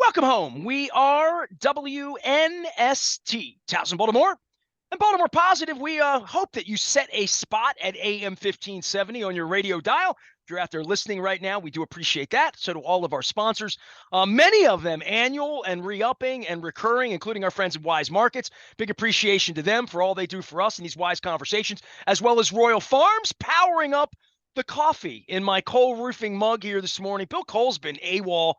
Welcome home. We are WNST, Towson, Baltimore. And Baltimore Positive, we hope that you set a spot at AM 1570 on your radio dial. If you're out there listening right now, we do appreciate that. So do all of our sponsors, many of them annual and re-upping and recurring, including our friends at Wise Markets. Big appreciation to them for all they do for us in these wise conversations, as well as Royal Farms powering up the coffee in my Cole Roofing mug here this morning. Bill Cole's been AWOL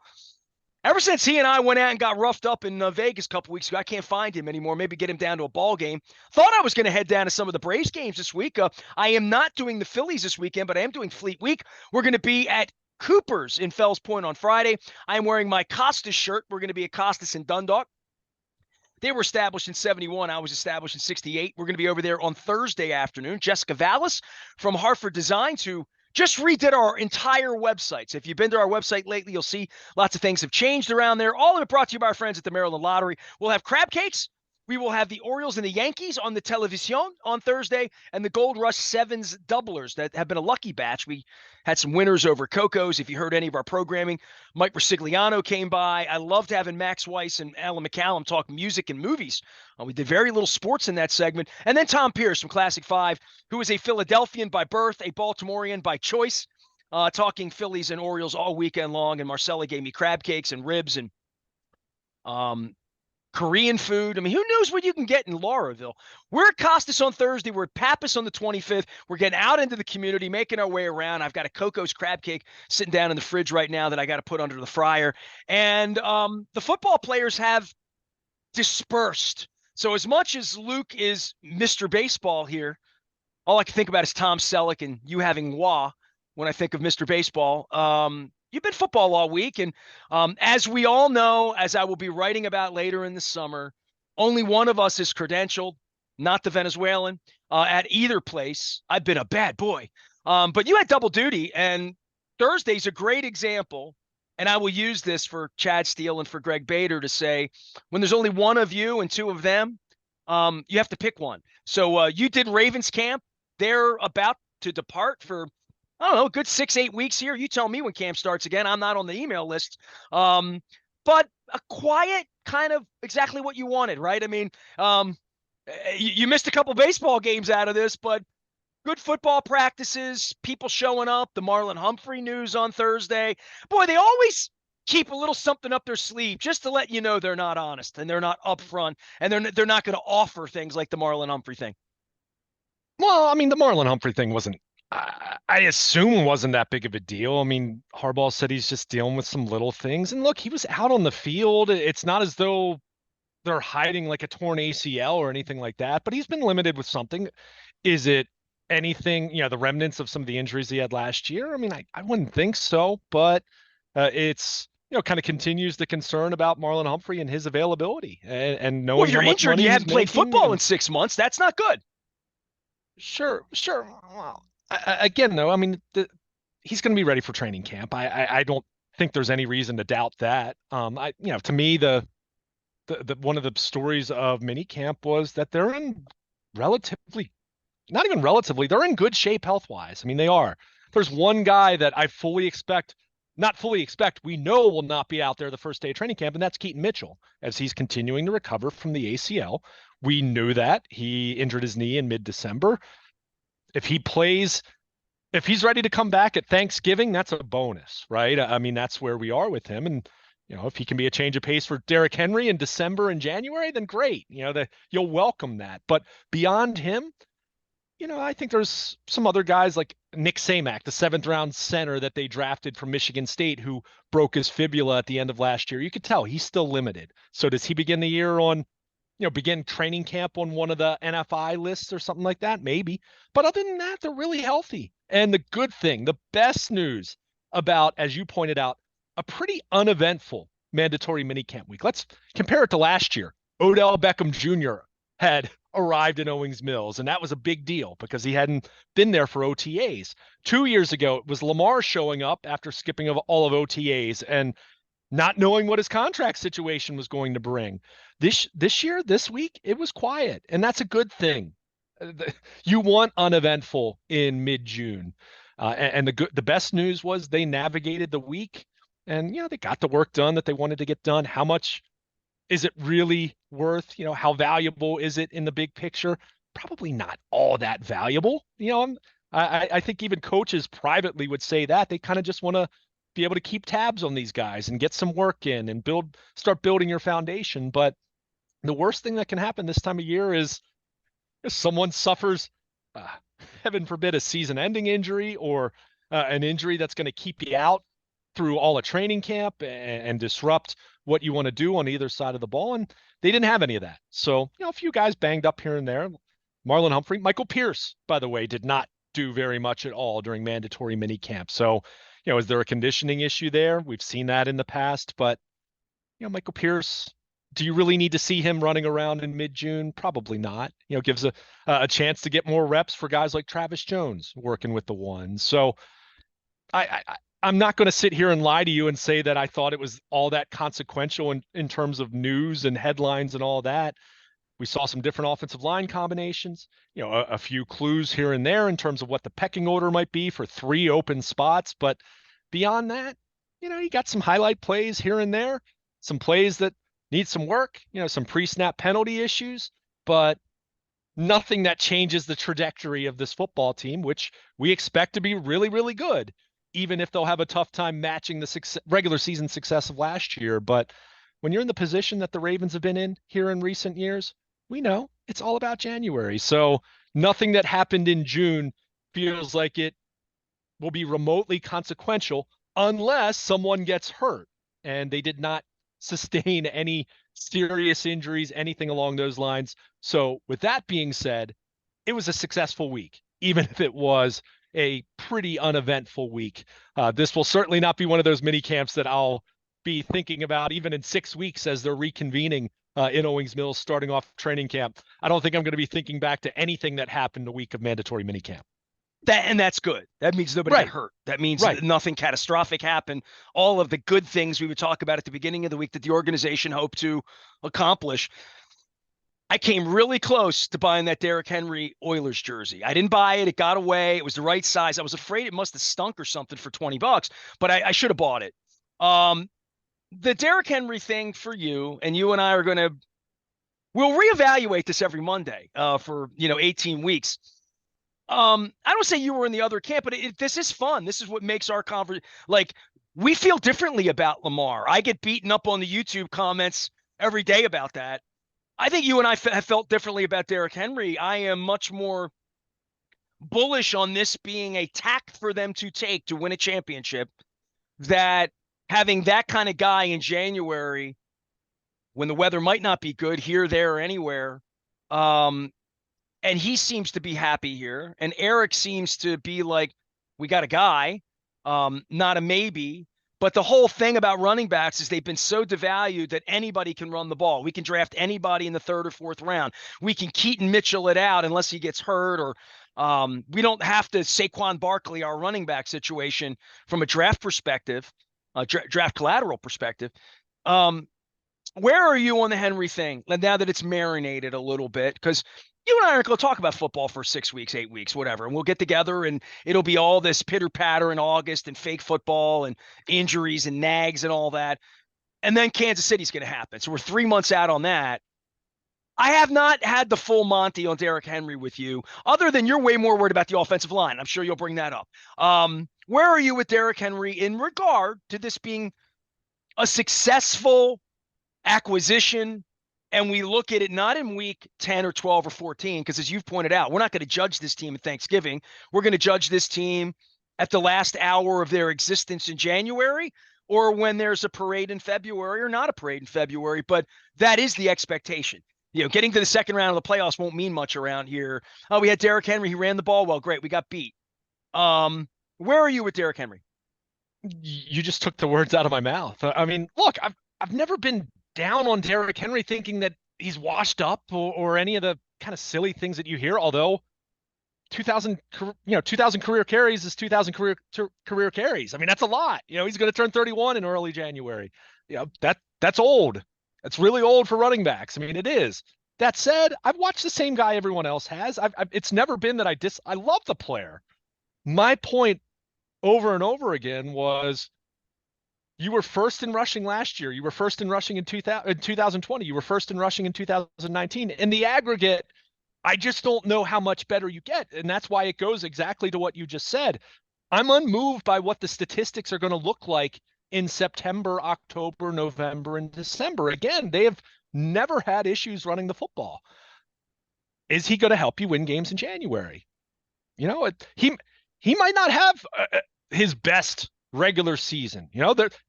ever since he and I went out and got roughed up in Vegas a couple weeks ago. I can't find him anymore. Maybe get him down to a ball game. Thought I was going to head down to some of the Braves games this week. I am not doing the Phillies this weekend, but I am doing Fleet Week. We're going to be at Cooper's in Fells Point on Friday. I am wearing my Costas shirt. We're going to be at Costas in Dundalk. They were established in 71. I was established in 68. We're going to be over there on Thursday afternoon. Jessica Vallis from Hartford Designs, who just redid our entire website. So if you've been to our website lately, you'll see lots of things have changed around there. All of it brought to you by our friends at the Maryland Lottery. We'll have crab cakes. We will have the Orioles and the Yankees on the television on Thursday, and the Gold Rush Sevens doublers that have been a lucky batch. We had some winners over Coco's. If you heard any of our programming, Mike Resigliano came by. I loved having Max Weiss and Alan McCallum talk music and movies. We did very little sports in that segment. And then Tom Pierce from Classic 5, who is a Philadelphian by birth, a Baltimorean by choice, talking Phillies and Orioles all weekend long. And Marcella gave me crab cakes and ribs and Korean food. I mean, who knows what you can get in Lauraville? We're at Costas on Thursday. We're at Pappas on the 25th. We're getting out into the community, making our way around. I've got a Coco's crab cake sitting down in the fridge right now that I got to put under the fryer. And the football players have dispersed. So as much as Luke is Mr. Baseball here, all I can think about is Tom Selleck and you having Wah when I think of Mr. Baseball. You've been football all week, and as we all know, as I will be writing about later in the summer, only one of us is credentialed, not the Venezuelan, at either place. I've been a bad boy. But you had double duty, and Thursday's a great example, and I will use this for Chad Steele and for Greg Bader to say, when there's only one of you and two of them, you have to pick one. So you did Ravens camp. They're about to depart for I don't know, a good 6-8 weeks here. You tell me when camp starts again. I'm not on the email list. But a quiet kind of exactly what you wanted, right? I mean, you missed a couple baseball games out of this, but good football practices, people showing up, the Marlon Humphrey news on Thursday. Boy, they always keep a little something up their sleeve just to let you know they're not honest and they're not upfront and they're not going to offer things like the Marlon Humphrey thing. Well, I mean, the Marlon Humphrey thing wasn't I assume wasn't that big of a deal. I mean, Harbaugh said he's just dealing with some little things. And look, he was out on the field. It's not as though they're hiding like a torn ACL or anything like that, but he's been limited with something. Is it anything, the remnants of some of the injuries he had last year? I mean, I wouldn't think so, but it's, kind of continues the concern about Marlon Humphrey and his availability and knowing Well, if you're how much injured, money you he's haven't played making. football in 6 months. That's not good. Sure. Well, again, though, I mean, he's going to be ready for training camp. I don't think there's any reason to doubt that. To me, the one of the stories of minicamp was that they're in relatively, not even relatively, they're in good shape health-wise. I mean, they are. There's one guy that I not fully expect, we know will not be out there the first day of training camp, and that's Keaton Mitchell, as he's continuing to recover from the ACL. We knew that. He injured his knee in mid-December. If he's ready to come back at Thanksgiving, that's a bonus, right? I mean, that's where we are with him. And, if he can be a change of pace for Derrick Henry in December and January, then great. You'll welcome that. But beyond him, I think there's some other guys like Nick Samac, the 7th-round center that they drafted from Michigan State, who broke his fibula at the end of last year. You could tell he's still limited. So does he begin the year begin training camp on one of the NFI lists or something like that? Maybe. But other than that, they're really healthy. And the good thing, the best news about, as you pointed out, a pretty uneventful mandatory minicamp week. Let's compare it to last year. Odell Beckham Jr. had arrived in Owings Mills, and that was a big deal because he hadn't been there for OTAs. 2 years ago, it was Lamar showing up after skipping all of OTAs and not knowing what his contract situation was going to bring. This year, this week, it was quiet, and that's a good thing. You want uneventful in mid-June. And the best news was they navigated the week And, they got the work done that they wanted to get done. How much is it really worth? How valuable is it in the big picture? Probably not all that valuable. I think even coaches privately would say that they kind of just want to be able to keep tabs on these guys and get some work in and start building your foundation. But the worst thing that can happen this time of year is if someone suffers, uh, heaven forbid, a season-ending injury or an injury that's going to keep you out through all of training camp and disrupt what you want to do on either side of the ball. And they didn't have any of that. So, a few guys banged up here and there. Marlon Humphrey, Michael Pierce, by the way, did not do very much at all during mandatory mini camp. So, is there a conditioning issue there? We've seen that in the past, but Michael Pierce, do you really need to see him running around in mid-June? Probably not. Gives a chance to get more reps for guys like Travis Jones working with the ones. So I'm not going to sit here and lie to you and say that I thought it was all that consequential in terms of news and headlines and all that. We saw some different offensive line combinations, a few clues here and there in terms of what the pecking order might be for 3 open spots. But beyond that, you got some highlight plays here and there, some plays that need some work, some pre-snap penalty issues, but nothing that changes the trajectory of this football team, which we expect to be really, really good, even if they'll have a tough time matching the regular season success of last year. But when you're in the position that the Ravens have been in here in recent years, we know it's all about January. So nothing that happened in June feels like it will be remotely consequential unless someone gets hurt. And they did not sustain any serious injuries, anything along those lines. So with that being said, it was a successful week, even if it was a pretty uneventful week. This will certainly not be one of those mini camps that I'll be thinking about even in 6 weeks as they're reconvening in Owings Mills, starting off training camp. I don't think I'm going to be thinking back to anything that happened the week of mandatory mini camp. That's good. That means nobody got hurt. That means nothing catastrophic happened. All of the good things we would talk about at the beginning of the week that the organization hoped to accomplish. I came really close to buying that Derrick Henry Oilers jersey. I didn't buy it. It got away. It was the right size. I was afraid it must have stunk or something for $20, but I should have bought it. The Derrick Henry thing for you, and you and I we'll reevaluate this every Monday for 18 weeks. I don't say you were in the other camp, but this is fun. This is what makes our conversation, we feel differently about Lamar. I get beaten up on the YouTube comments every day about that. I think you and I have felt differently about Derrick Henry. I am much more bullish on this being a tack for them to take to win a championship, that having that kind of guy in January when the weather might not be good here, there, or anywhere, and he seems to be happy here. And Eric seems to be like, we got a guy, not a maybe. But the whole thing about running backs is they've been so devalued that anybody can run the ball. We can draft anybody in the 3rd or 4th round. We can Keaton Mitchell it out unless he gets hurt, or we don't have to Saquon Barkley our running back situation from a draft perspective, draft collateral perspective. Where are you on the Henry thing now that it's marinated a little bit? Because you and I aren't going to talk about football for 6 weeks, 8 weeks, whatever. And we'll get together and it'll be all this pitter patter in August and fake football and injuries and nags and all that. And then Kansas City's going to happen. So we're 3 months out on that. I have not had the full Monty on Derrick Henry with you, other than you're way more worried about the offensive line. I'm sure you'll bring that up. Where are you with Derrick Henry in regard to this being a successful acquisition? And we look at it not in week 10 or 12 or 14, because as you've pointed out, we're not going to judge this team at Thanksgiving. We're going to judge this team at the last hour of their existence in January, or when there's a parade in February or not a parade in February. But that is the expectation. Getting to the second round of the playoffs won't mean much around here. Oh, we had Derrick Henry. He ran the ball well. Great. We got beat. Where are you with Derrick Henry? You just took the words out of my mouth. I mean, look, I've never been down on Derrick Henry thinking that he's washed up or any of the kind of silly things that you hear. Although 2,000 career carries is 2,000 career carries. I mean, that's a lot. He's going to turn 31 in early January. That's old. That's really old for running backs. I mean, it is. That said, I've watched the same guy everyone else has. It's never been that I love the player. My point over and over again was You were first in rushing last year. You were first in rushing in 2020. You were first in rushing in 2019. In the aggregate, I just don't know how much better you get. And that's why it goes exactly to what you just said. I'm unmoved by what the statistics are going to look like in September, October, November, and December. Again, they have never had issues running the football. Is he going to help you win games in January? He might not have his best regular season.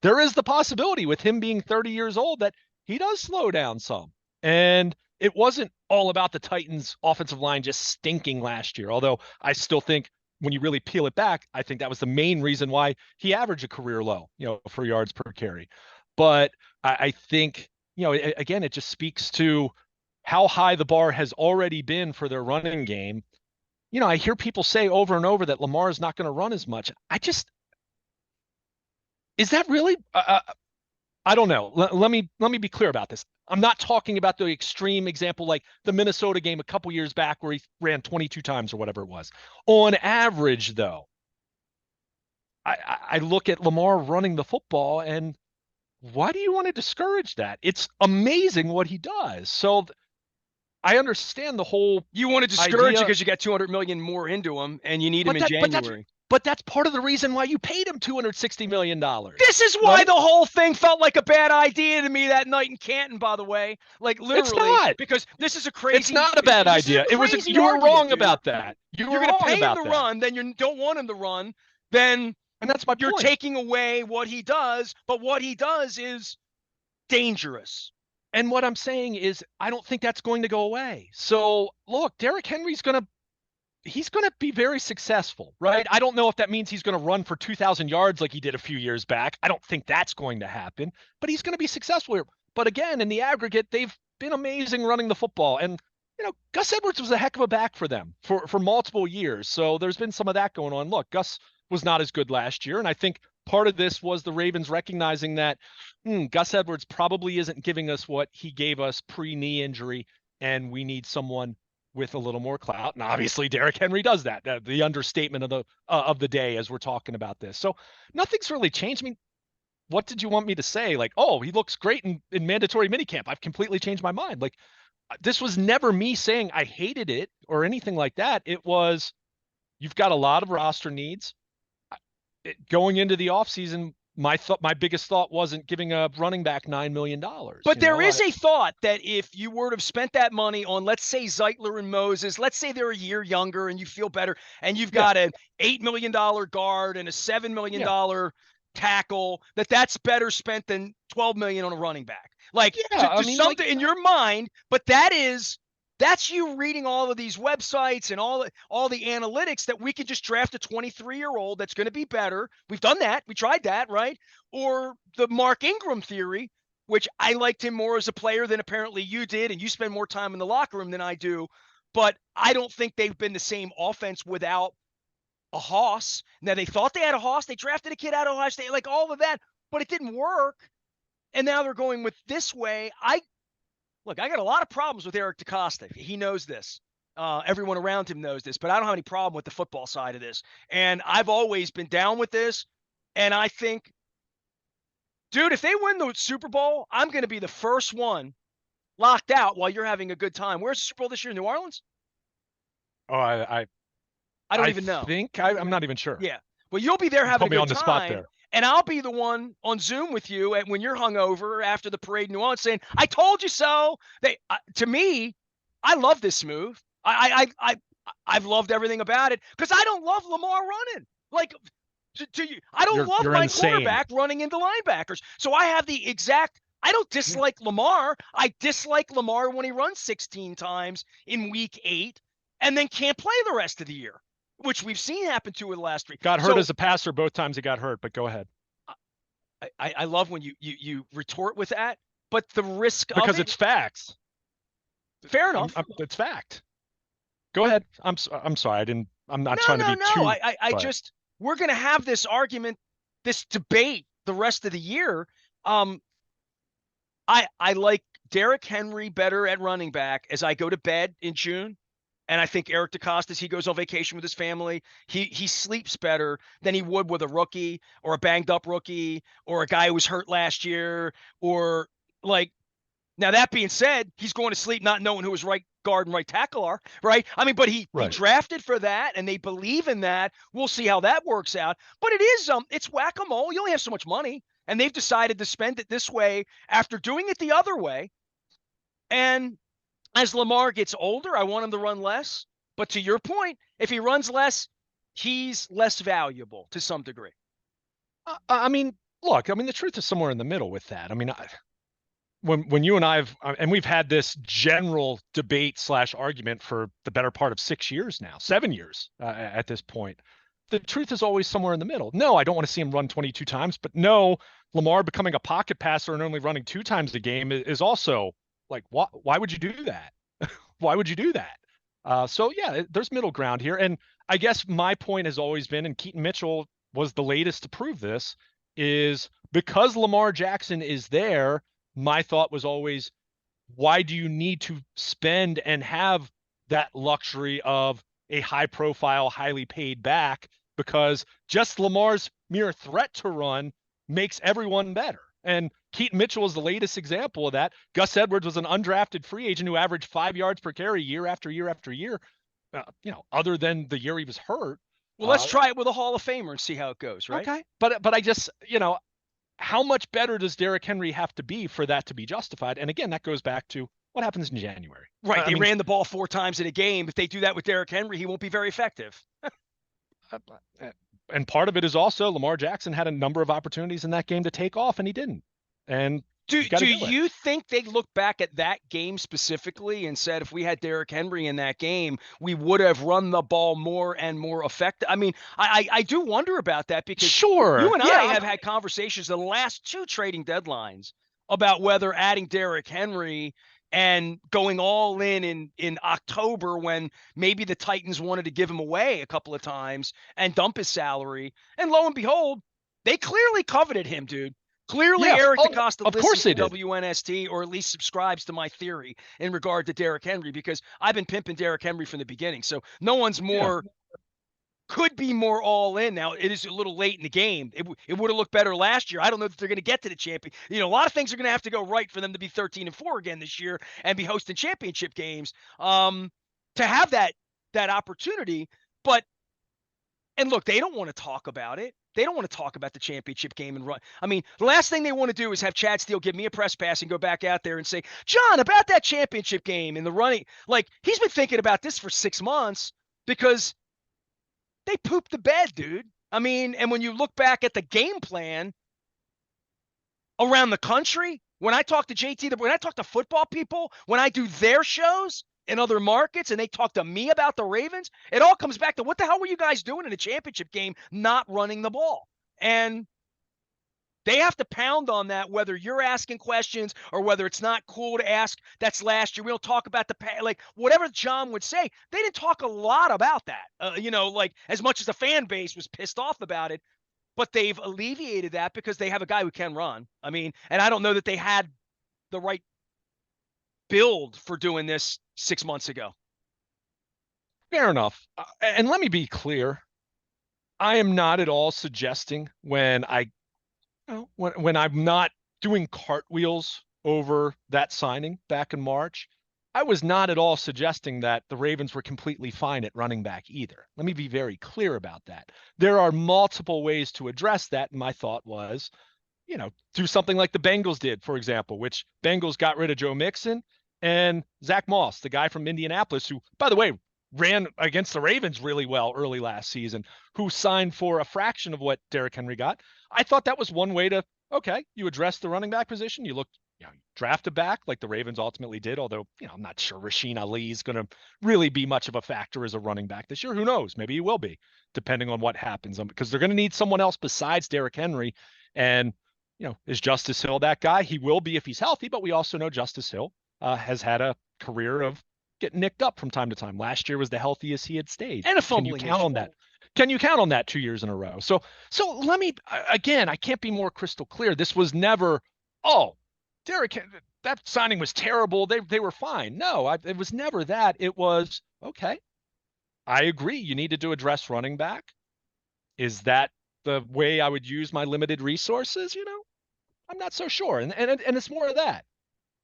There is the possibility with him being 30 years old that he does slow down some. And it wasn't all about the Titans' offensive line just stinking last year. Although I still think when you really peel it back, I think that was the main reason why he averaged a career low, for yards per carry. But I think, again, it just speaks to how high the bar has already been for their running game. I hear people say over and over that Lamar is not going to run as much. Is that really? I don't know. Let me be clear about this. I'm not talking about the extreme example like the Minnesota game a couple years back where he ran 22 times or whatever it was. On average, though, I look at Lamar running the football, and why do you want to discourage that? It's amazing what he does. So I understand the whole You want to discourage it idea, because you got 200 million more into him and you need him but in that but that's January. but that's part of the reason why you paid him $260 million. This is why Right? the whole thing felt like a bad idea to me that night in Canton, by the way. Like It's literally, not. because this is a It's crazy, not a bad this is a idea. crazy You were argument, wrong dude. about that. You You're were going to wrong pay him about to that. run, then you don't want him to run, then And that's my you're point. taking away what he does. But what he does is dangerous. And what I'm saying is I don't think that's going to go away. So look, Derrick Henry's he's going to be very successful, right? I don't know if that means he's going to run for 2,000 yards like he did a few years back. I don't think that's going to happen, but he's going to be successful here. But again, in the aggregate, they've been amazing running the football. And, Gus Edwards was a heck of a back for them for multiple years. So there's been some of that going on. Look, Gus was not as good last year. And I think part of this was the Ravens recognizing that Gus Edwards probably isn't giving us what he gave us pre-knee injury, and we need someone with a little more clout. And obviously Derrick Henry does that. The understatement of the day as we're talking about this. So nothing's really changed. I mean, what did you want me to say? Like, oh, he looks great in mandatory minicamp. I've completely changed my mind. Like, this was never me saying I hated it or anything like that. It was, you've got a lot of roster needs. Going into the offseason, my biggest thought wasn't giving a running back $9 million. But there is a thought that if you were to have spent that money on, let's say, Zeitler and Moses, let's say they're a year younger and you feel better, and you've got an $8 million guard and a $7 million tackle, that's better spent than $12 million on a running back. Like, to something in your mind, but that's you reading all of these websites and all the analytics that we could just draft a 23-year-old that's going to be better. We've done that. We tried that, right? Or the Mark Ingram theory, which I liked him more as a player than apparently you did, and you spend more time in the locker room than I do. But I don't think they've been the same offense without a Hoss. Now, they thought they had a Hoss. They drafted a kid out of Ohio State, like all of that, but it didn't work. And now they're going with this way. Look, I got a lot of problems with Eric DeCosta. He knows this. Everyone around him knows this, but I don't have any problem with the football side of this. And I've always been down with this. And I think, dude, if they win the Super Bowl, I'm going to be the first one locked out while you're having a good time. Where's the Super Bowl this year? New Orleans? Oh, I don't even know. I'm not even sure. Yeah. Well, you'll be there having a good time. On the spot there. And I'll be the one on Zoom with you when you're hungover after the parade in New Orleans saying, I told you so. To me, I love this move. I've loved everything about it because I don't love Lamar running. Like, to you, I don't love my quarterback running into linebackers. So I have the exact – I don't dislike Lamar. I dislike Lamar when he runs 16 times in week 8 and then can't play the rest of the year, which we've seen happen to in the last 3. Got hurt as a passer both times he got hurt, but go ahead. I love when you retort with that, but the risk because it's facts. Fair enough. It's fact. Go ahead. I'm sorry. I'm not trying to be too. I just we're gonna have this argument, this debate the rest of the year. I like Derrick Henry better at running back as I go to bed in June And I think Eric DeCosta, he goes on vacation with his family. He sleeps better than he would with a rookie or a banged up rookie or a guy who was hurt last year or like. Now that being said, he's going to sleep not knowing who his right guard and right tackle are, right? I mean, but he Right. drafted for that, and they believe in that. We'll see how that works out. But it's whack a mole. You only have so much money, and they've decided to spend it this way after doing it the other way. And as Lamar gets older, I want him to run less. But to your point, if he runs less, he's less valuable to some degree. I mean, look, I mean, the truth is somewhere in the middle with that. I mean, when you and I've and we've had this general debate slash argument for the better part of 6 years now, 7 years at this point. The truth is always somewhere in the middle. No, I don't want to see him run 22 times, but no, Lamar becoming a pocket passer and only running 2 times a game is also like, why would you do that? Why would you do that? So yeah, there's middle ground here. And I guess my point has always been, and Keaton Mitchell was the latest to prove this, is because Lamar Jackson is there, my thought was always, why do you need to spend and have that luxury of a high profile, highly paid back? Because just Lamar's mere threat to run makes everyone better. And Keaton Mitchell is the latest example of that. Gus Edwards was an undrafted free agent who averaged 5 yards per carry year after year after year, other than the year he was hurt. Well, let's try it with a Hall of Famer and see how it goes, right? Okay. But I just, how much better does Derrick Henry have to be for that to be justified? And again, that goes back to what happens in January. Right. They ran the ball 4 times in a game. If they do that with Derrick Henry, he won't be very effective. And part of it is also Lamar Jackson had a number of opportunities in that game to take off, and he didn't. And do you think they look back at that game specifically and said, if we had Derrick Henry in that game, we would have run the ball more and more effective? I mean, I do wonder about that because sure, you and I have had conversations in the last 2 trading deadlines about whether adding Derrick Henry and going all in October when maybe the Titans wanted to give him away a couple of times and dump his salary. And lo and behold, they clearly coveted him, dude. Clearly, Eric DeCosta listens to WNST, or at least subscribes to my theory in regard to Derrick Henry, because I've been pimping Derrick Henry from the beginning. So no one's could be more all in. Now, it is a little late in the game. It would have looked better last year. I don't know that they're going to get to the champion. A lot of things are going to have to go right for them to be 13-4 again this year and be hosting championship games to have that opportunity. And look, they don't want to talk about it. They don't want to talk about the championship game and run. I mean, the last thing they want to do is have Chad Steele give me a press pass and go back out there and say, John, about that championship game and the running. Like, he's been thinking about this for 6 months because they pooped the bed, dude. I mean, and when you look back at the game plan around the country, when I talk to JT, when I talk to football people, when I do their shows in other markets and they talk to me about the Ravens, it all comes back to what the hell were you guys doing in a championship game not running the ball? And they have to pound on that, whether you're asking questions or whether it's not cool to ask. That's last year. We don't talk about like whatever John would say. They didn't talk a lot about that, like as much as the fan base was pissed off about it. But they've alleviated that because they have a guy who can run. I mean, and I don't know that they had the right build for doing this 6 months ago. Fair enough. And let me be clear. I am not at all suggesting when I'm not doing cartwheels over that signing back in March, I was not at all suggesting that the Ravens were completely fine at running back either. Let me be very clear about that. There are multiple ways to address that. And my thought was, do something like the Bengals did, for example, which Bengals got rid of Joe Mixon and Zach Moss, the guy from Indianapolis, who, by the way, ran against the Ravens really well early last season, who signed for a fraction of what Derrick Henry got. I thought that was one way to, you address the running back position. You look, draft a back like the Ravens ultimately did, although, I'm not sure Rasheen Ali is going to really be much of a factor as a running back this year. Who knows? Maybe he will be, depending on what happens, because they're going to need someone else besides Derrick Henry. And, is Justice Hill that guy? He will be if he's healthy, but we also know Justice Hill has had a career of getting nicked up from time to time. Last year was the healthiest he had stayed. And a fumbling. Can you count on that? Can you count on that 2 years in a row? So let me, again, I can't be more crystal clear. This was never, Derrick, that signing was terrible. They were fine. No, it was never that. It was, okay, I agree. You needed to address running back. Is that the way I would use my limited resources? I'm not so sure. And it's more of that.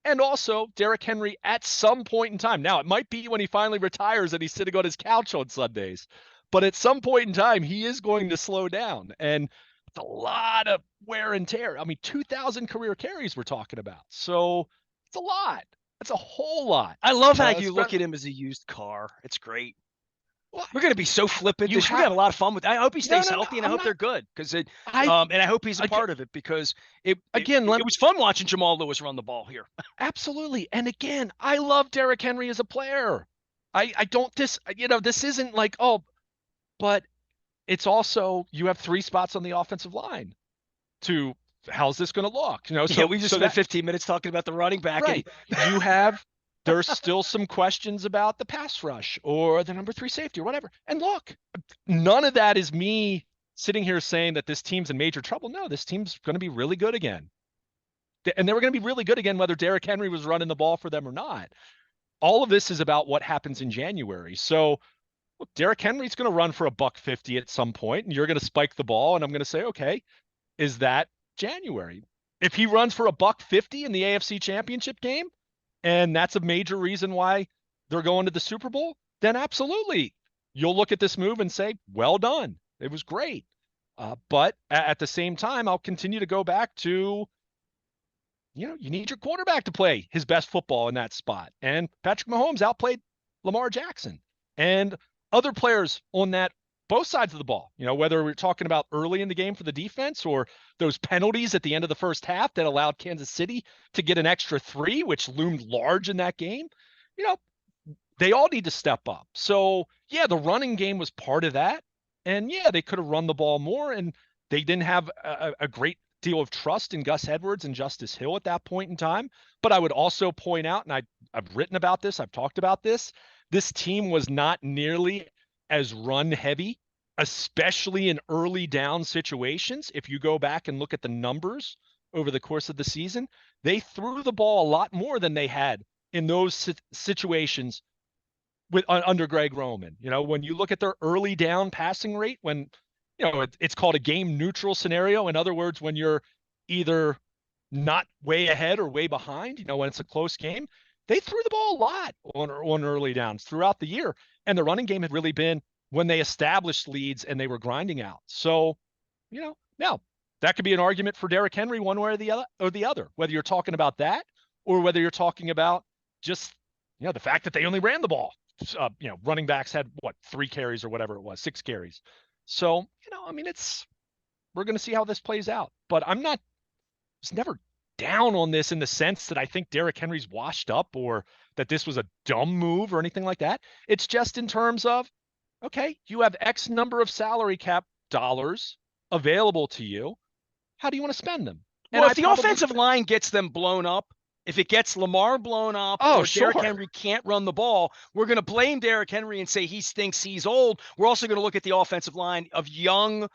And also, Derrick Henry at some point in time. Now, it might be when he finally retires and he's sitting on his couch on Sundays, but at some point in time, he is going to slow down. And it's a lot of wear and tear. I mean, 2,000 career carries we're talking about. So it's a lot. That's a whole lot. I love how you look at him as a used car. It's great. Well, we're going to be so flippant. We're going to have a lot of fun with it. I hope he stays healthy, and I hope they're good because and I hope he's a part of it because it was fun watching Jamal Lewis run the ball here. Absolutely. And again, I love Derrick Henry as a player. I don't this isn't like, oh, but it's also, you have 3 spots on the offensive line to, how's this going to look? So we just spent 15 minutes talking about the running back. Right. There's still some questions about the pass rush or the number 3 safety or whatever. And look, none of that is me sitting here saying that this team's in major trouble. No, this team's going to be really good again. And they were going to be really good again, whether Derrick Henry was running the ball for them or not. All of this is about what happens in January. So look, Derrick Henry's going to run for $150 at some point, and you're going to spike the ball. And I'm going to say, okay, is that January? If he runs for $150 in the AFC Championship game, and that's a major reason why they're going to the Super Bowl, then absolutely. You'll look at this move and say, well done. It was great. But at the same time, I'll continue to go back to, you need your quarterback to play his best football in that spot. And Patrick Mahomes outplayed Lamar Jackson. And other players on that, both sides of the ball, whether we're talking about early in the game for the defense or those penalties at the end of the first half that allowed Kansas City to get an extra 3, which loomed large in that game, they all need to step up. So, yeah, the running game was part of that. And, yeah, they could have run the ball more, and they didn't have a great deal of trust in Gus Edwards and Justice Hill at that point in time. But I would also point out, and I've written about this, I've talked about this team was not nearly as run heavy, especially in early down situations. If you go back and look at the numbers over the course of the season, they threw the ball a lot more than they had in those situations under Greg Roman. When you look at their early down passing rate, when it's called a game neutral scenario. In other words, when you're either not way ahead or way behind, when it's a close game, they threw the ball a lot on early downs throughout the year. And the running game had really been when they established leads and they were grinding out. So, now that could be an argument for Derrick Henry one way or the other, whether you're talking about that or whether you're talking about just, the fact that they only ran the ball. Running backs had 3 carries or whatever it was, 6 carries. So, we're going to see how this plays out, but I was never down on this in the sense that I think Derrick Henry's washed up or that this was a dumb move or anything like that. It's just in terms of, okay, you have X number of salary cap dollars available to you. How do you want to spend them? Well, if the offensive line gets them blown up, if it gets Lamar blown up or Derrick Henry can't run the ball, we're going to blame Derrick Henry and say he thinks he's old. We're also going to look at the offensive line of young,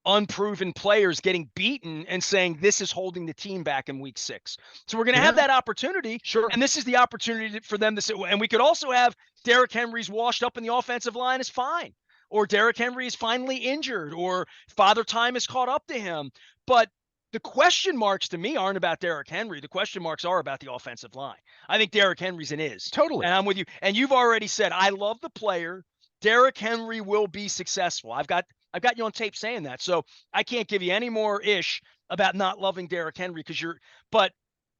unproven players getting beaten and saying this is holding the team back in week 6. So we're going to have that opportunity. Sure. And this is the opportunity for them to say, and we could also have Derrick Henry's washed up in the offensive line is fine, or Derrick Henry is finally injured, or Father Time has caught up to him. But the question marks to me aren't about Derrick Henry. The question marks are about the offensive line. I think Derrick Henry's an is. Totally. And I'm with you. And you've already said, I love the player. Derrick Henry will be successful. I've got you on tape saying that. So I can't give you any more ish about not loving Derrick Henry but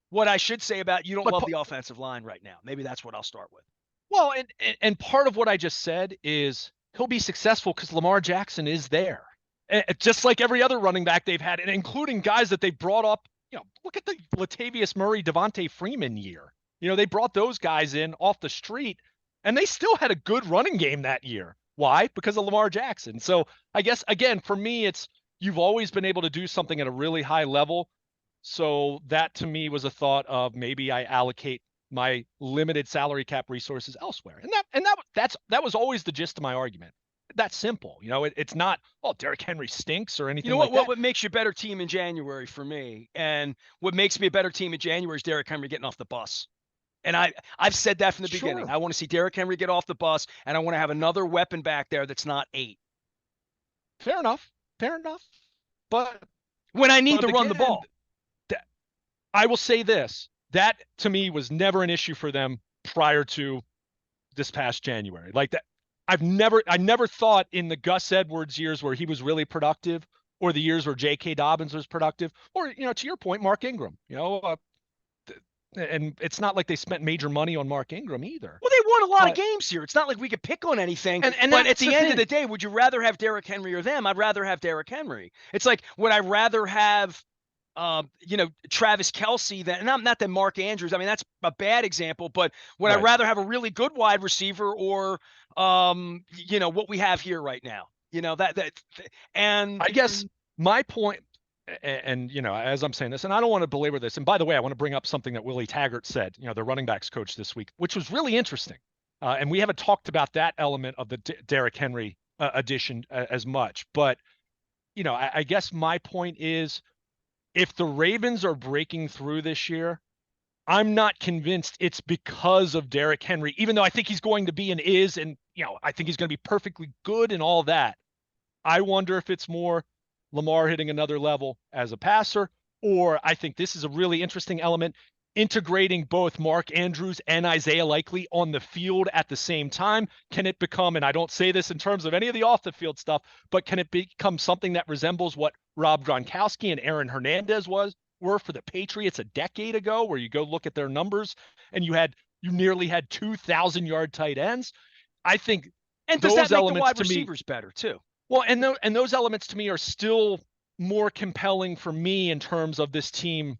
what I should say about you don't love the offensive line right now. Maybe that's what I'll start with. Well, and part of what I just said is he'll be successful because Lamar Jackson is there. Just like every other running back they've had, and including guys that they brought up. Look at the Latavius Murray, Devontae Freeman year. They brought those guys in off the street, and they still had a good running game that year. Why? Because of Lamar Jackson. So I guess, again, for me, it's you've always been able to do something at a really high level. So that to me was a thought of maybe I allocate my limited salary cap resources elsewhere. And that was always the gist of my argument. that simple. It's not, oh, Derrick Henry stinks or You anything know like that. what makes you a better team in January for me, and what makes me a better team in January is Derrick Henry getting off the bus. And I've said that from the beginning. Sure. I want to see Derrick Henry get off the bus, and I want to have another weapon back there that's not 8 Fair enough. Fair enough. But when I need to run the again, ball. I will say this. That to me was never an issue for them prior to this past January. Like that, I never thought in the Gus Edwards years where he was really productive, or the years where J.K. Dobbins was productive, or to your point, Mark Ingram. And it's not like they spent major money on Mark Ingram either. Well, they won a lot of But games here. It's not like we could pick on anything. and But at that's the the end of the thing. day, would you rather have Derrick Henry or them? I'd rather have Derrick Henry. It's like, would I rather have Travis Kelce than, and not that Mark Andrews. I mean, that's a bad example, but would I Right. rather have a really good wide receiver or, what we have here right now? And I guess my point, and as I'm saying this, and I don't want to belabor this, and by the way, I want to bring up something that Willie Taggart said, the running backs coach this week, which was really interesting. And we haven't talked about that element of the Derrick Henry addition as much. But, I guess my point is, if the Ravens are breaking through this year, I'm not convinced it's because of Derrick Henry, even though I think he's going to be and is, and, I think he's going to be perfectly good and all that. I wonder if it's more Lamar hitting another level as a passer, or I think this is a really interesting element, integrating both Mark Andrews and Isaiah Likely on the field at the same time. Can it become, and I don't say this in terms of any of the off the field stuff, but can it become something that resembles what Rob Gronkowski and Aaron Hernandez were for the Patriots a decade ago, where you go look at their numbers and you nearly had 2,000-yard tight ends? I think and does that those make the elements wide to me, receivers better too? well, and those elements to me are still more compelling for me in terms of this team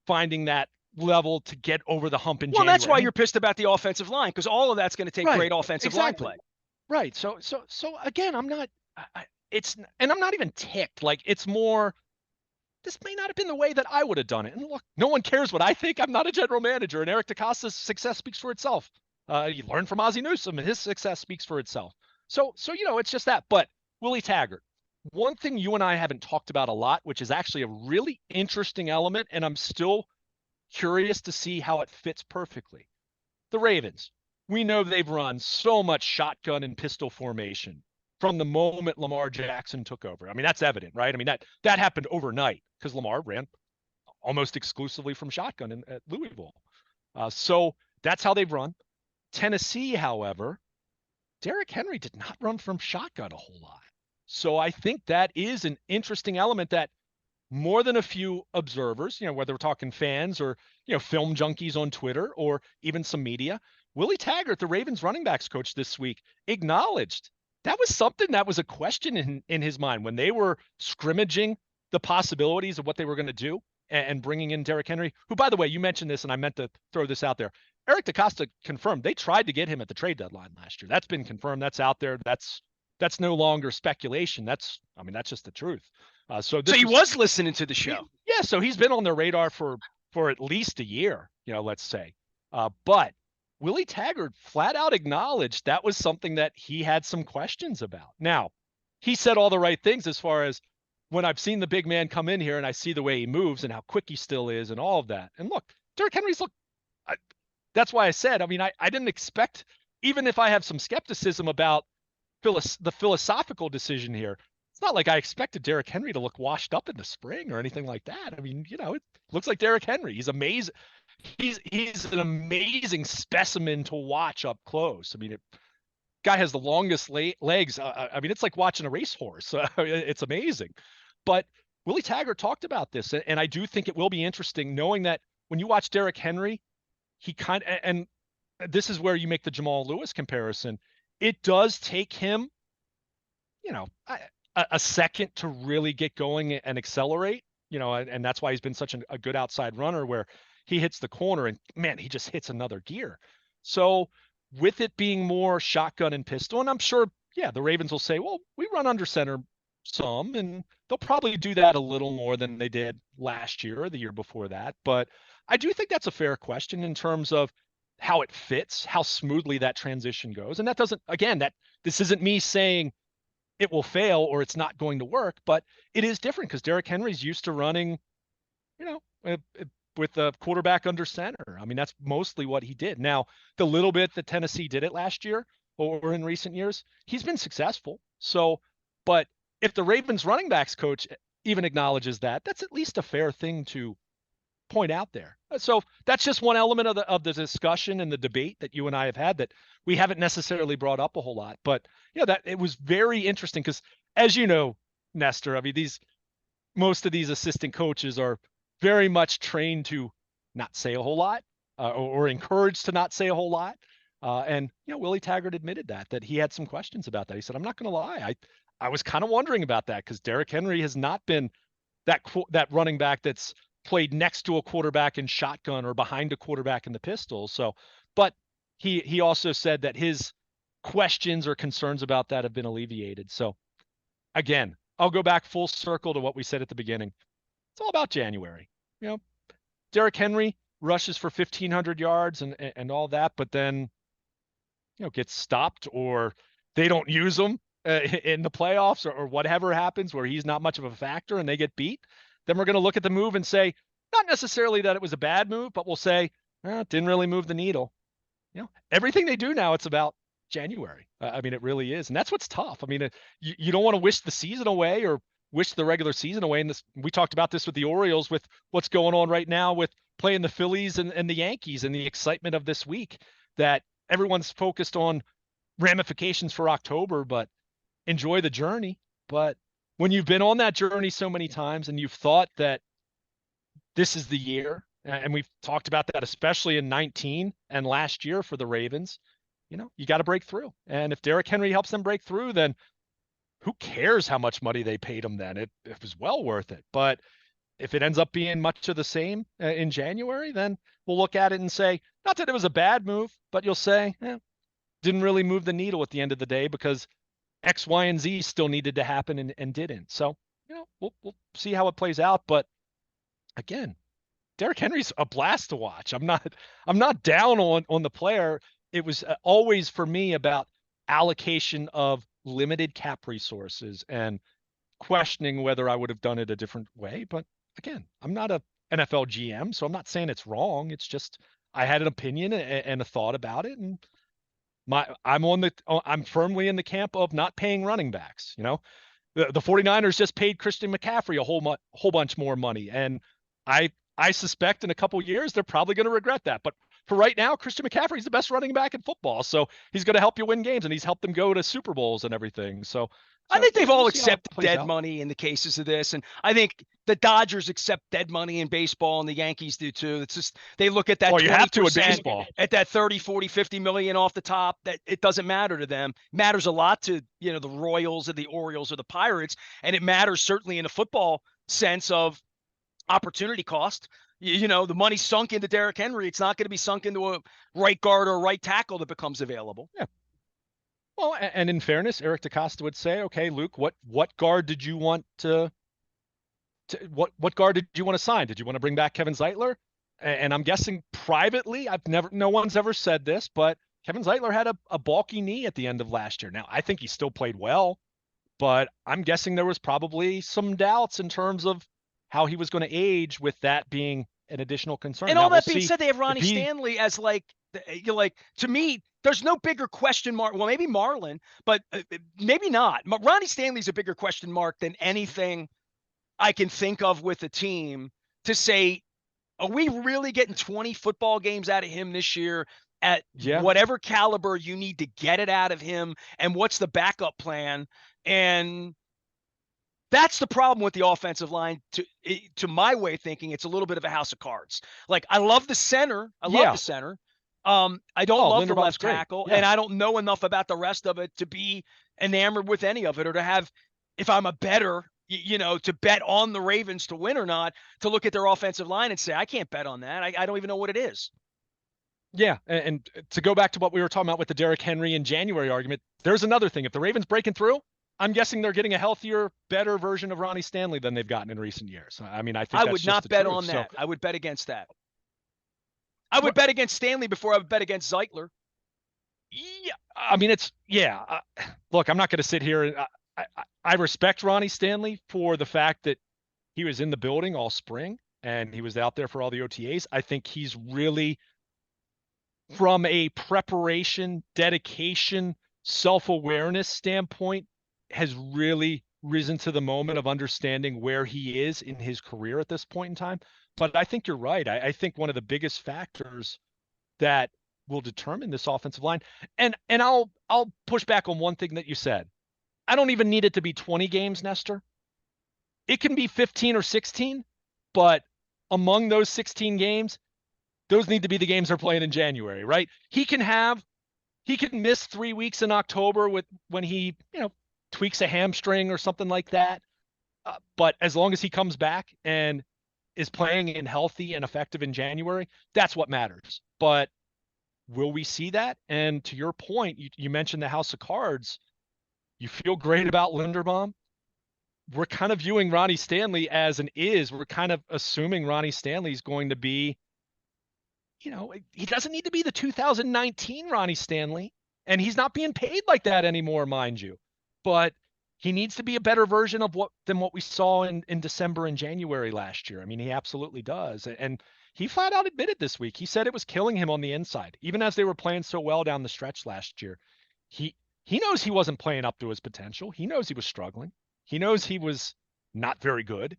finding that level to get over the hump in Well, January. that's why you're pissed about the offensive line, because all of that's going to take Right, great offensive line exactly. play. Right. So again, I'm not. And I'm not even ticked. Like, it's more, this may not have been the way that I would have done it. And look, no one cares what I think. I'm not a general manager, and Eric DeCosta's success speaks for itself. You learn from Ozzie Newsome, and his success speaks for itself. So it's just that. But Willie Taggart, one thing you and I haven't talked about a lot, which is actually a really interesting element, and I'm still curious to see how it fits perfectly. The Ravens, we know they've run so much shotgun and pistol formation from the moment Lamar Jackson took over. I mean, that's evident, right? I mean, that happened overnight because Lamar ran almost exclusively from shotgun at Louisville. So that's how they've run. Tennessee, however, Derrick Henry did not run from shotgun a whole lot. So I think that is an interesting element that more than a few observers, whether we're talking fans or, film junkies on Twitter or even some media, Willie Taggart, the Ravens running backs coach this week, acknowledged that was something that was a question in his mind when they were scrimmaging the possibilities of what they were going to do and bringing in Derrick Henry, who, by the way, you mentioned this, and I meant to throw this out there. Eric DeCosta confirmed they tried to get him at the trade deadline last year. That's been confirmed. That's out there. That's no longer speculation. That's just the truth. So he was listening to the show. So he's been on their radar for at least a year, let's say. But Willie Taggart flat out acknowledged that was something that he had some questions about. Now, he said all the right things as far as, when I've seen the big man come in here and I see the way he moves and how quick he still is and all of that. And look, Derrick Henry's that's why I said, I didn't expect, even if I have some skepticism about the philosophical decision here, it's not like I expected Derrick Henry to look washed up in the spring or anything like that. I mean, it looks like Derrick Henry. He's amazing. He's an amazing specimen to watch up close. I mean, guy has the longest legs. It's like watching a racehorse. It's amazing. But Willie Taggart talked about this, and I do think it will be interesting knowing that when you watch Derrick Henry, he and this is where you make the Jamal Lewis comparison. It does take him, a second to really get going and accelerate, and that's why he's been such a good outside runner, where he hits the corner and, man, he just hits another gear. So with it being more shotgun and pistol, and I'm sure, the Ravens will say, well, we run under center some, and they'll probably do that a little more than they did last year or the year before that. But I do think that's a fair question in terms of how it fits, how smoothly that transition goes. And that doesn't, again, this isn't me saying it will fail or it's not going to work. But it is different because Derrick Henry's used to running, you know, with a quarterback under center. I mean, that's mostly what he did. Now, the little bit that Tennessee did it last year or in recent years, he's been successful. So, but if the Ravens running backs coach even acknowledges that, that's at least a fair thing to point out there. So that's just one element of the discussion and the debate that you and I have had that we haven't necessarily brought up a whole lot. But that it was very interesting because, as you know, Nestor, I mean, most of these assistant coaches are very much trained to not say a whole lot or encouraged to not say a whole lot. And Willie Taggart admitted that he had some questions about that. He said, "I'm not going to lie, I was kind of wondering about that because Derrick Henry has not been that running back that's played next to a quarterback in shotgun or behind a quarterback in the pistol." So, but he also said that his questions or concerns about that have been alleviated. So, again, I'll go back full circle to what we said at the beginning. It's all about January. Derrick Henry rushes for 1,500 yards and all that, but then gets stopped or they don't use him in the playoffs or whatever happens where he's not much of a factor and they get beat. Then we're going to look at the move and say, not necessarily that it was a bad move, but we'll say, it didn't really move the needle. Everything they do now, it's about January. I mean, it really is. And that's what's tough. I mean, you don't want to wish the season away or wish the regular season away. And we talked about this with the Orioles with what's going on right now with playing the Phillies and the Yankees and the excitement of this week, that everyone's focused on ramifications for October, but enjoy the journey. But when you've been on that journey so many times and you've thought that this is the year, and we've talked about that, especially in 19 and last year for the Ravens, you got to break through. And if Derrick Henry helps them break through, then who cares how much money they paid him then? It was well worth it. But if it ends up being much of the same in January, then we'll look at it and say, not that it was a bad move, but you'll say, didn't really move the needle at the end of the day because X, Y, and Z still needed to happen and didn't. So, we'll see how it plays out. But again, Derrick Henry's a blast to watch. I'm not down on the player. It was always for me about allocation of limited cap resources and questioning whether I would have done it a different way. But again, I'm not a NFL GM, so I'm not saying it's wrong. It's just I had an opinion and a thought about it, and I'm firmly in the camp of not paying running backs. The 49ers just paid Christian McCaffrey a whole bunch more money, and I suspect in a couple years they're probably going to regret that. But for right now, Christian McCaffrey is the best running back in football, so he's going to help you win games, and he's helped them go to Super Bowls and everything. So I think they've all accepted dead out. money in the cases of this. And I think the Dodgers accept dead money in baseball and the Yankees do too. It's just, they look at that. Well, you have to in baseball. At that 30, 40, 50 million off the top, that it doesn't matter to them. It matters a lot to, the Royals or the Orioles or the Pirates. And it matters certainly in a football sense of opportunity cost. The money sunk into Derrick Henry. It's not going to be sunk into a right guard or right tackle that becomes available. Yeah. Well, and in fairness, Eric DeCosta would say, "Okay, Luke, what guard did you want what guard did you want to sign? Did you want to bring back Kevin Zeitler?" And I'm guessing privately, no one's ever said this, but Kevin Zeitler had a bulky knee at the end of last year. Now, I think he still played well, but I'm guessing there was probably some doubts in terms of how he was going to age with that being an additional concern. And all that being said, they have Ronnie Stanley as to me, there's no bigger question mark. Well, maybe Marlon, but maybe not. Ronnie Stanley's a bigger question mark than anything I can think of with a team to say, are we really getting 20 football games out of him this year at whatever caliber you need to get it out of him? And what's the backup plan? And that's the problem with the offensive line. To my way of thinking, it's a little bit of a house of cards. Like, I love the center. I love the center. I don't love the left tackle, and I don't know enough about the rest of it to be enamored with any of it, or to have, if I'm a bettor, to bet on the Ravens to win or not, to look at their offensive line and say, I can't bet on that. I don't even know what it is. Yeah, and to go back to what we were talking about with the Derrick Henry in January argument, there's another thing. If the Ravens breaking through, I'm guessing they're getting a healthier, better version of Ronnie Stanley than they've gotten in recent years. I mean, I think I would not bet on that. I would bet against that. I would bet against Stanley before I would bet against Zeitler. Yeah, I mean, look, I'm not going to sit here. I respect Ronnie Stanley for the fact that he was in the building all spring and he was out there for all the OTAs. I think he's really, from a preparation, dedication, self-awareness standpoint, has really risen to the moment of understanding where he is in his career at this point in time. But I think you're right. I think one of the biggest factors that will determine this offensive line, and I'll push back on one thing that you said. I don't even need it to be 20 games, Nestor. It can be 15 or 16, but among those 16 games, those need to be the games they're playing in January, right? He can miss 3 weeks in October with when he, tweaks a hamstring or something like that. But as long as he comes back and is playing and healthy and effective in January, that's what matters. But will we see that? And to your point, you mentioned the house of cards. You feel great about Linderbaum. We're kind of viewing Ronnie Stanley as an is. We're kind of assuming Ronnie Stanley is going to be, he doesn't need to be the 2019 Ronnie Stanley, and he's not being paid like that anymore, mind you. But he needs to be a better version of what we saw in December and January last year. I mean, he absolutely does. And he flat out admitted this week. He said it was killing him on the inside, even as they were playing so well down the stretch last year. He he knows he wasn't playing up to his potential. He knows he was struggling. He knows he was not very good.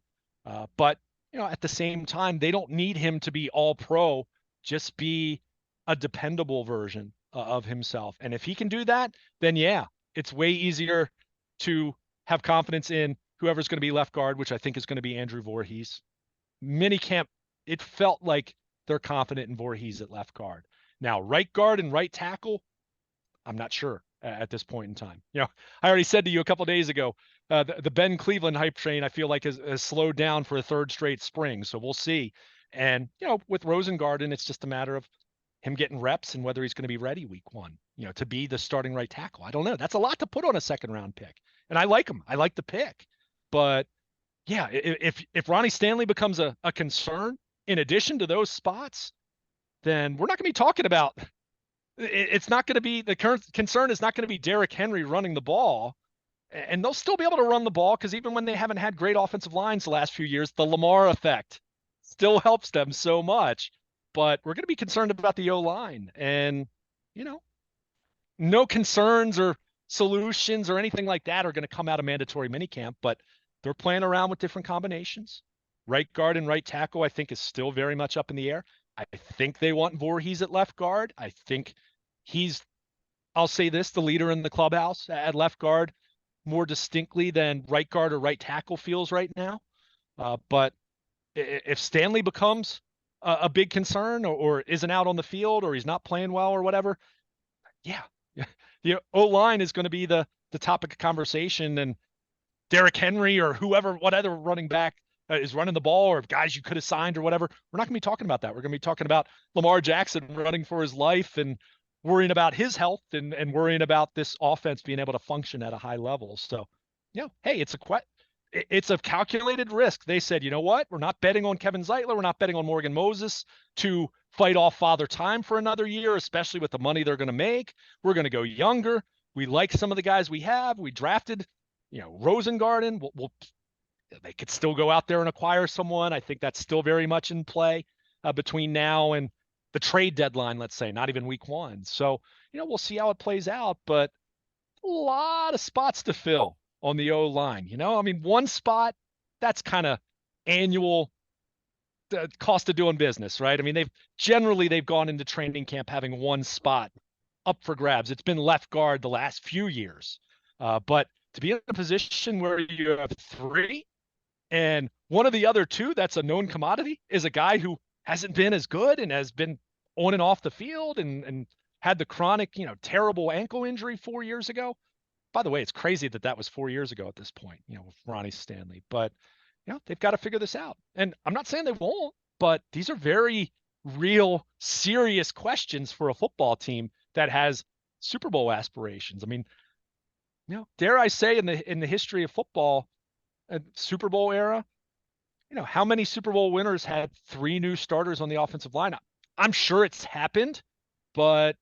But at the same time, they don't need him to be all pro. Just be a dependable version of himself. And if he can do that, then yeah, it's way easier to have confidence in whoever's going to be left guard, which I think is going to be Andrew Voorhees. Minicamp, it felt like they're confident in Voorhees at left guard. Now, right guard and right tackle, I'm not sure at this point in time. I already said to you a couple days ago, the Ben Cleveland hype train, I feel like has slowed down for a third straight spring. So we'll see. And, with Rosengarten, it's just a matter of him getting reps and whether he's going to be ready week one, to be the starting right tackle. I don't know. That's a lot to put on a second round pick. And I like him. I like the pick. But yeah, if Ronnie Stanley becomes a concern in addition to those spots, then we're not going to be talking about it's not going to be the current concern is not going to be Derrick Henry running the ball. And they'll still be able to run the ball because even when they haven't had great offensive lines the last few years, the Lamar effect still helps them so much. But we're going to be concerned about the O-line. And, no concerns or solutions or anything like that are going to come out of mandatory minicamp, but they're playing around with different combinations. Right guard and right tackle, I think, is still very much up in the air. I think they want Voorhees at left guard. I think he's, I'll say this, the leader in the clubhouse at left guard more distinctly than right guard or right tackle feels right now. But if Stanley becomes a big concern or isn't out on the field or he's not playing well or whatever, yeah, the O-line is going to be the topic of conversation. And Derrick Henry or whoever, whatever running back is running the ball or guys you could have signed or whatever, we're not going to be talking about that. We're going to be talking about Lamar Jackson running for his life and worrying about his health and worrying about this offense being able to function at a high level. So, hey, it's a calculated risk. They said, you know what? We're not betting on Kevin Zeitler. We're not betting on Morgan Moses to fight off Father Time for another year, especially with the money they're going to make. We're going to go younger. We like some of the guys we have. We drafted, Rosengarten. They could still go out there and acquire someone. I think that's still very much in play between now and the trade deadline, let's say, not even week one. So, we'll see how it plays out, but a lot of spots to fill on the O line. I mean, one spot, that's kind of annual cost of doing business, right? I mean, they've gone into training camp having one spot up for grabs. It's been left guard the last few years. But to be in a position where you have three and one of the other two that's a known commodity is a guy who hasn't been as good and has been on and off the field and had the chronic, terrible ankle injury 4 years ago. By the way, it's crazy that was 4 years ago at this point, with Ronnie Stanley. But, they've got to figure this out. And I'm not saying they won't, but these are very real, serious questions for a football team that has Super Bowl aspirations. I mean, dare I say in the history of football, Super Bowl era, how many Super Bowl winners had three new starters on the offensive line? I'm sure it's happened, but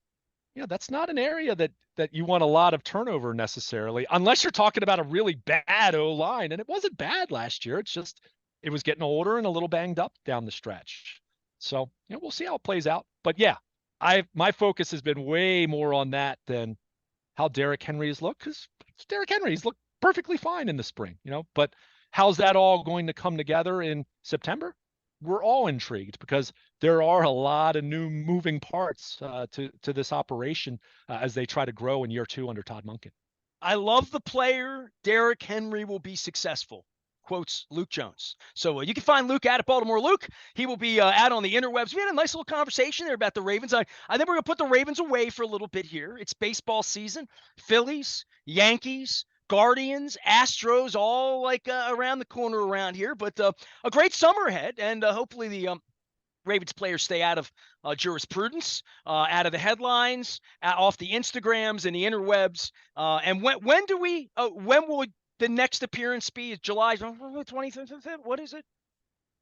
that's not an area that you want a lot of turnover necessarily, unless you're talking about a really bad O line. And it wasn't bad last year. It's just it was getting older and a little banged up down the stretch. So we'll see how it plays out. But yeah, my focus has been way more on that than how Derrick Henry has looked, because Derrick Henry's looked perfectly fine in the spring, But how's that all going to come together in September? We're all intrigued because there are a lot of new moving parts to this operation as they try to grow in year 2 under Todd Monken. I love the player. Derrick Henry will be successful. Quotes Luke Jones. So you can find Luke at Baltimore Luke. He will be out on the interwebs. We had a nice little conversation there about the Ravens. I think we're going to put the Ravens away for a little bit here. It's baseball season. Phillies, Yankees, Guardians, Astros, all like around the corner around here. But a great summer ahead, and hopefully the Ravens players stay out of jurisprudence, out of the headlines, off the Instagrams and the interwebs. And when do we? When will the next appearance be? July 23rd? What is it?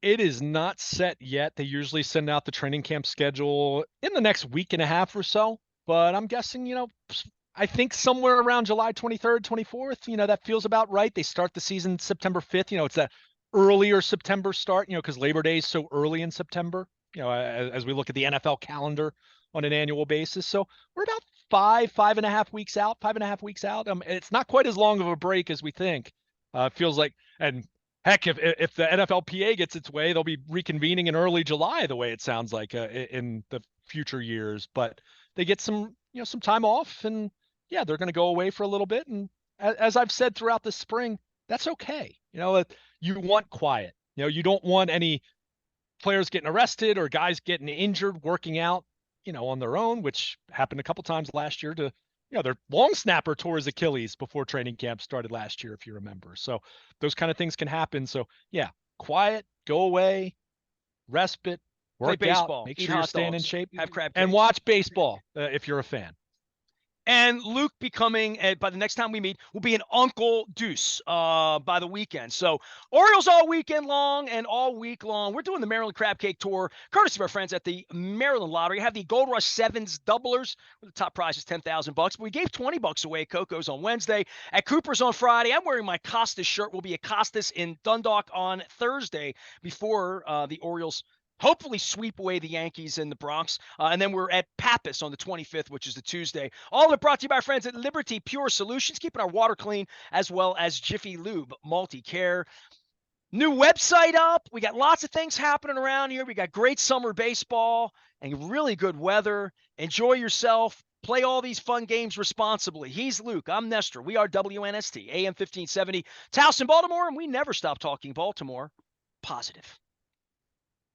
It is not set yet. They usually send out the training camp schedule in the next week and a half or so. But I'm guessing, I think somewhere around July 23rd, 24th, that feels about right. They start the season September 5th. It's that earlier September start, because Labor Day is so early in September, as we look at the NFL calendar on an annual basis. So we're about 5.5 weeks out, 5.5 weeks out. It's not quite as long of a break as we think. It feels like, and heck, if the NFLPA gets its way, they'll be reconvening in early July, the way it sounds like in the future years. But they get some time off, and yeah, they're going to go away for a little bit. And as I've said throughout the spring, that's okay. You want quiet. You don't want any players getting arrested or guys getting injured working out, on their own, which happened a couple times last year to, their long snapper tore his Achilles before training camp started last year, if you remember. So those kind of things can happen. So yeah, quiet, go away, respite, Play work out, baseball, make eat sure you're hot staying in dogs, shape, have crab and cakes. watch baseball if you're a fan. And Luke becoming, by the next time we meet, will be an Uncle Deuce by the weekend. So Orioles all weekend long and all week long. We're doing the Maryland Crab Cake Tour, courtesy of our friends at the Maryland Lottery. Have the Gold Rush Sevens doublers. The top prize is $10,000. But we gave $20 away at Coco's on Wednesday. At Cooper's on Friday. I'm wearing my Costas shirt. We'll be at Costas in Dundalk on Thursday before the Orioles hopefully sweep away the Yankees in the Bronx. And then we're at Pappas on the 25th, which is the Tuesday. All of it brought to you by our friends at Liberty Pure Solutions, keeping our water clean, as well as Jiffy Lube Multi-Care. New website up. We got lots of things happening around here. We got great summer baseball and really good weather. Enjoy yourself. Play all these fun games responsibly. He's Luke. I'm Nestor. We are WNST, AM 1570, Towson, Baltimore, and we never stop talking Baltimore positive.